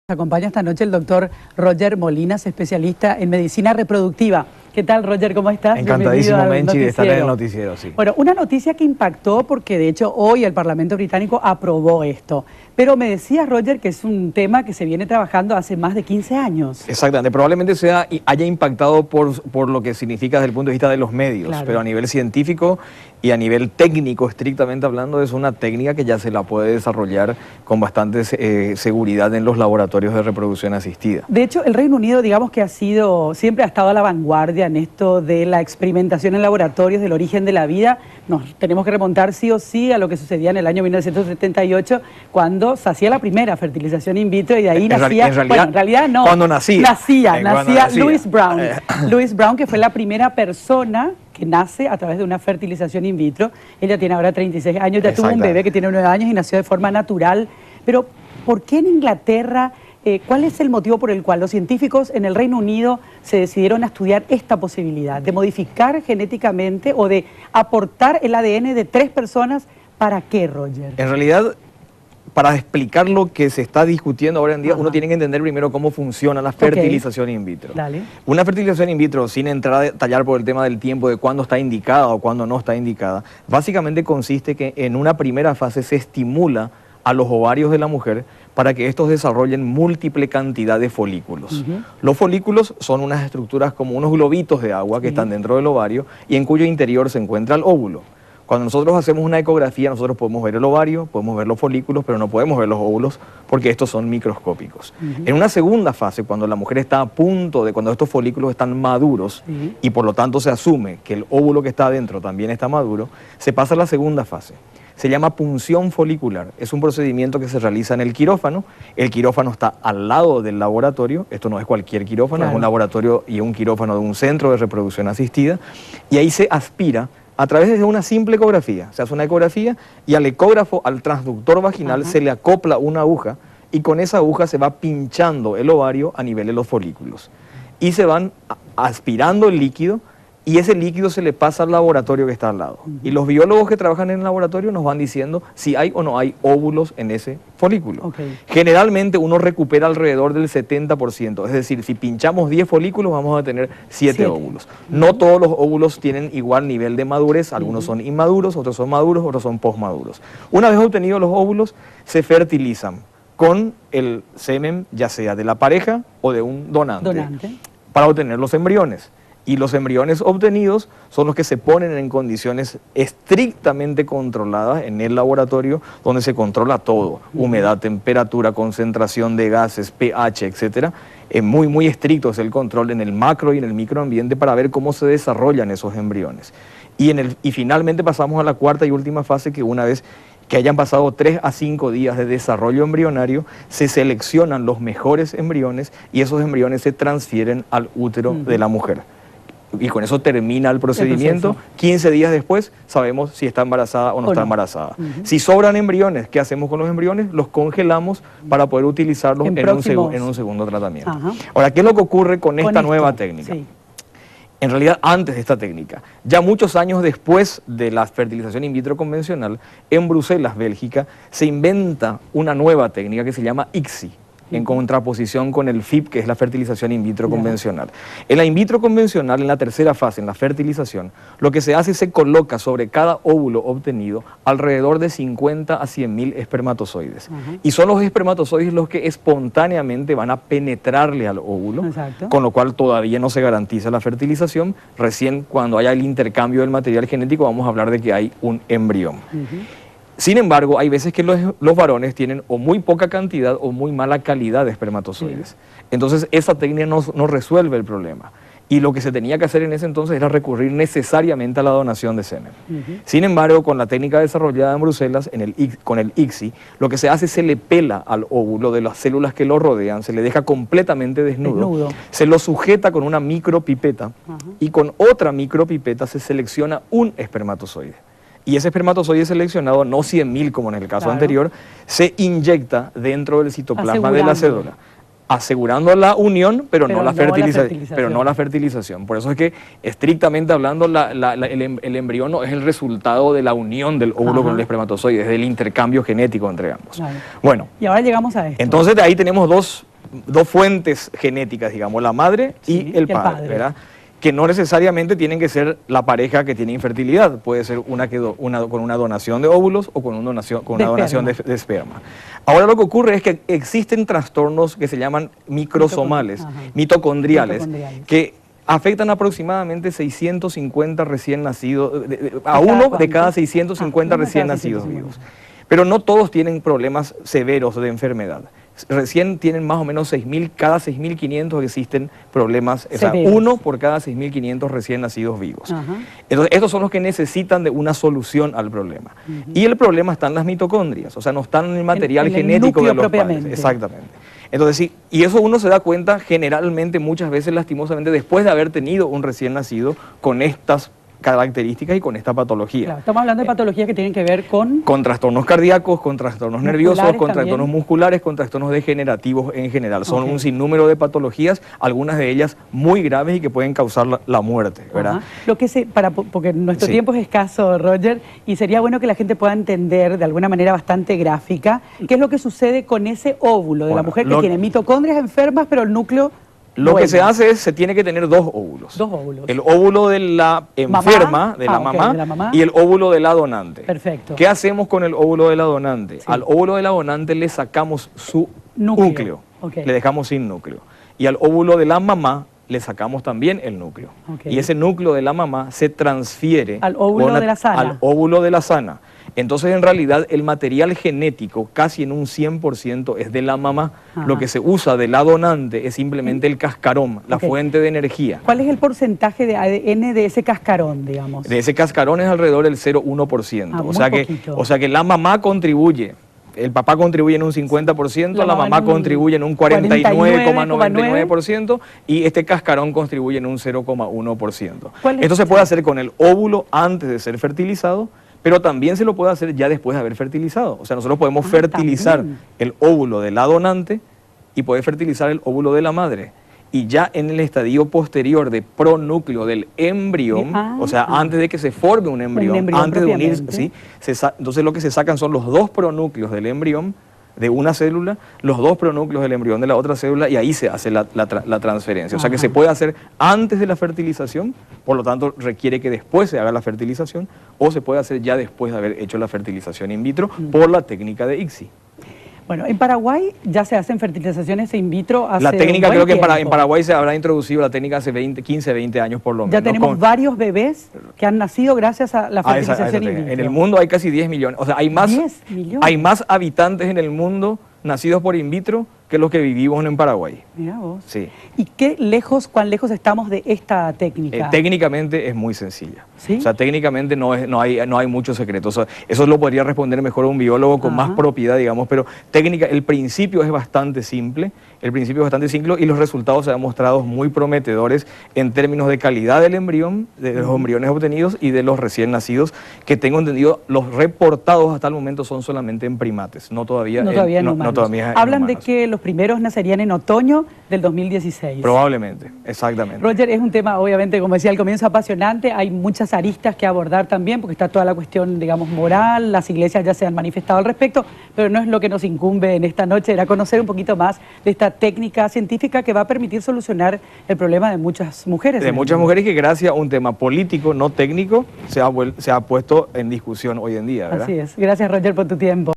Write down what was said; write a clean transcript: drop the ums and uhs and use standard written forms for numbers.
Nos acompaña esta noche el doctor Roger Molinas, especialista en medicina reproductiva. ¿Qué tal, Roger? ¿Cómo estás? Encantadísimo, Menchi, de estar en el noticiero, sí. Bueno, una noticia que impactó porque de hecho hoy el Parlamento británico aprobó esto. Pero me decías, Roger, que es un tema que se viene trabajando hace más de 15 años. Exactamente, probablemente haya impactado por lo que significa desde el punto de vista de los medios, claro. Pero a nivel científico y a nivel técnico, estrictamente hablando, es una técnica que ya se la puede desarrollar con bastante seguridad en los laboratorios de reproducción asistida. De hecho, el Reino Unido, digamos que siempre ha estado a la vanguardia en esto de la experimentación en laboratorios del origen de la vida. Nos tenemos que remontar sí o sí a lo que sucedía en el año 1978, cuando se hacía la primera fertilización in vitro y de ahí nacía... en realidad no. Cuando nacía. Nacía Louise Brown. Louise Brown, que fue la primera persona que nace a través de una fertilización in vitro. Ella tiene ahora 36 años, ya tuvo un bebé que tiene 9 años y nació de forma natural. Pero, ¿por qué en Inglaterra? ¿Cuál es el motivo por el cual los científicos en el Reino Unido se decidieron a estudiar esta posibilidad de modificar genéticamente o de aportar el ADN de 3 personas? ¿Para qué, Roger? En realidad, para explicar lo que se está discutiendo ahora en día, uno tiene que entender primero cómo funciona la fertilización in vitro. Dale. Una fertilización in vitro, sin entrar a detallar por el tema del tiempo, de cuándo está indicada o cuándo no está indicada, básicamente consiste que en una primera fase se estimula a los ovarios de la mujer para que estos desarrollen múltiple cantidad de folículos. Los folículos son unas estructuras como unos globitos de agua que están dentro del ovario y en cuyo interior se encuentra el óvulo. Cuando nosotros hacemos una ecografía, nosotros podemos ver el ovario, podemos ver los folículos, pero no podemos ver los óvulos porque estos son microscópicos. En una segunda fase, cuando la mujer está a punto de, cuando estos folículos están maduros y por lo tanto se asume que el óvulo que está adentro también está maduro, se pasa a la segunda fase. Se llama punción folicular. Es un procedimiento que se realiza en el quirófano. El quirófano está al lado del laboratorio. Esto no es cualquier quirófano, es un laboratorio y un quirófano de un centro de reproducción asistida. Y ahí se aspira a través de una simple ecografía. Se hace una ecografía y al ecógrafo, al transductor vaginal, se le acopla una aguja y con esa aguja se va pinchando el ovario a nivel de los folículos. Y se van aspirando el líquido y ese líquido se le pasa al laboratorio que está al lado. Y los biólogos que trabajan en el laboratorio nos van diciendo si hay o no hay óvulos en ese folículo. Generalmente uno recupera alrededor del 70%, es decir, si pinchamos 10 folículos vamos a tener 7 óvulos. No todos los óvulos tienen igual nivel de madurez, algunos son inmaduros, otros son maduros, otros son posmaduros. Una vez obtenidos los óvulos, se fertilizan con el semen, ya sea de la pareja o de un donante. Para obtener los embriones. Y los embriones obtenidos son los que se ponen en condiciones estrictamente controladas en el laboratorio, donde se controla todo, humedad, temperatura, concentración de gases, pH, etc. Muy estricto es el control en el macro y en el microambiente para ver cómo se desarrollan esos embriones. Y finalmente pasamos a la cuarta y última fase, que una vez que hayan pasado 3 a 5 días de desarrollo embrionario, se seleccionan los mejores embriones y esos embriones se transfieren al útero de la mujer. Y con eso termina el procedimiento. 15 días después sabemos si está embarazada o no está embarazada. Si sobran embriones, ¿qué hacemos con los embriones? Los congelamos para poder utilizarlos en un segundo tratamiento. Ahora, ¿qué es lo que ocurre con esta nueva técnica? En realidad, antes de esta técnica, ya muchos años después de la fertilización in vitro convencional, en Bruselas, Bélgica, se inventa una nueva técnica que se llama ICSI, en contraposición con el FIP, que es la fertilización in vitro convencional. En la in vitro convencional, en la tercera fase, en la fertilización, lo que se hace es se coloca sobre cada óvulo obtenido alrededor de 50 a 100.000 espermatozoides. Y son los espermatozoides los que espontáneamente van a penetrarle al óvulo, con lo cual todavía no se garantiza la fertilización. Recién cuando haya el intercambio del material genético vamos a hablar de que hay un embrión. Sin embargo, hay veces que los varones tienen o muy poca cantidad o muy mala calidad de espermatozoides. Entonces, esa técnica no resuelve el problema. Y lo que se tenía que hacer en ese entonces era recurrir necesariamente a la donación de semen. Sin embargo, con la técnica desarrollada en Bruselas, con el ICSI, lo que se hace es se le pela al óvulo de las células que lo rodean, se le deja completamente desnudo. Se lo sujeta con una micropipeta y con otra micropipeta se selecciona un espermatozoide. Y ese espermatozoide seleccionado, no 100.000 como en el caso anterior, se inyecta dentro del citoplasma de la cédula, asegurando la unión, pero no la fertilización. Por eso es que, estrictamente hablando, el embrión no es el resultado de la unión del óvulo con el espermatozoide, es del intercambio genético entre ambos. Bueno, y ahora llegamos a esto. Entonces de ahí tenemos dos fuentes genéticas, digamos, la madre y el padre, ¿verdad? Que no necesariamente tienen que ser la pareja que tiene infertilidad, puede ser con una donación de óvulos o con una donación de esperma. Ahora lo que ocurre es que existen trastornos que se llaman microsomales, mitocondriales, que afectan aproximadamente 650 recién nacidos, a uno de cada 650 recién nacidos vivos. Pero no todos tienen problemas severos de enfermedad. Recién tienen más o menos 6.000, cada 6.500 existen problemas, o sea, uno por cada 6.500 recién nacidos vivos. Entonces, estos son los que necesitan de una solución al problema. Y el problema está en las mitocondrias, o sea, no están en el material genético de los padres. Exactamente. Entonces, sí, y eso uno se da cuenta generalmente, muchas veces, lastimosamente, después de haber tenido un recién nacido con estas características y con esta patología. Claro, estamos hablando de patologías que tienen que ver con trastornos cardíacos, con trastornos nerviosos, con trastornos musculares, con trastornos degenerativos en general. Son un sinnúmero de patologías, algunas de ellas muy graves y que pueden causar la muerte, ¿verdad? Lo que porque nuestro tiempo es escaso, Roger, y sería bueno que la gente pueda entender de alguna manera bastante gráfica qué es lo que sucede con ese óvulo de la mujer que tiene mitocondrias enfermas, pero el núcleo... Lo que se hace es, se tiene que tener dos óvulos. Dos óvulos. El óvulo de la enferma, de la mamá, y el óvulo de la donante. Perfecto. ¿Qué hacemos con el óvulo de la donante? Al óvulo de la donante le sacamos su núcleo. Le dejamos sin núcleo. Y al óvulo de la mamá le sacamos también el núcleo. Y ese núcleo de la mamá se transfiere al óvulo de la sana. Al óvulo de la sana. Entonces, en realidad, el material genético, casi en un 100%, es de la mamá. Lo que se usa de la donante es simplemente el cascarón, la fuente de energía. ¿Cuál es el porcentaje de ADN de ese cascarón, digamos? De ese cascarón es alrededor del 0,1%. O sea que la mamá contribuye. El papá contribuye en un 50%, la mamá contribuye en un 49,99% y este cascarón contribuye en un 0,1%. Esto se puede hacer con el óvulo antes de ser fertilizado, pero también se lo puede hacer ya después de haber fertilizado. O sea, nosotros podemos fertilizar el óvulo de la donante y poder fertilizar el óvulo de la madre. Y ya en el estadio posterior de pronúcleo del embrión, o sea, antes de que se forme un embrión antes de unirse, entonces lo que se sacan son los dos pronúcleos del embrión de una célula, los dos pronúcleos del embrión de la otra célula, y ahí se hace la transferencia. O sea que se puede hacer antes de la fertilización, por lo tanto requiere que después se haga la fertilización, o se puede hacer ya después de haber hecho la fertilización in vitro por la técnica de ICSI. Bueno, en Paraguay ya se hacen fertilizaciones in vitro hace La técnica, un buen creo que tiempo. en Paraguay se habrá introducido la técnica hace 15, 20 años por lo menos. Ya tenemos varios bebés que han nacido gracias a la fertilización in vitro. En el mundo hay casi 10 millones. O sea, hay más habitantes en el mundo nacidos por in vitro que los que vivimos en Paraguay. Mirá vos. Sí. ¿Y cuán lejos estamos de esta técnica? Técnicamente es muy sencilla. ¿Sí? O sea, técnicamente no hay mucho secreto. O sea, eso lo podría responder mejor un biólogo con más propiedad, digamos, pero el principio es bastante simple. El principio es bastante simple y los resultados se han mostrado muy prometedores en términos de calidad del embrión, de los embriones obtenidos y de los recién nacidos, que tengo entendido, los reportados hasta el momento son solamente en primates, no todavía en humanos. Hablan de que los primeros nacerían en otoño del 2016. Probablemente, exactamente. Roger, es un tema, obviamente, como decía al comienzo, apasionante. Hay muchas aristas que abordar también, porque está toda la cuestión, digamos, moral. Las iglesias ya se han manifestado al respecto, pero no es lo que nos incumbe en esta noche. Era conocer un poquito más de esta técnica científica que va a permitir solucionar el problema de muchas mujeres. De muchas mujeres que gracias a un tema político, no técnico, se ha puesto en discusión hoy en día, ¿verdad? Así es. Gracias, Roger, por tu tiempo.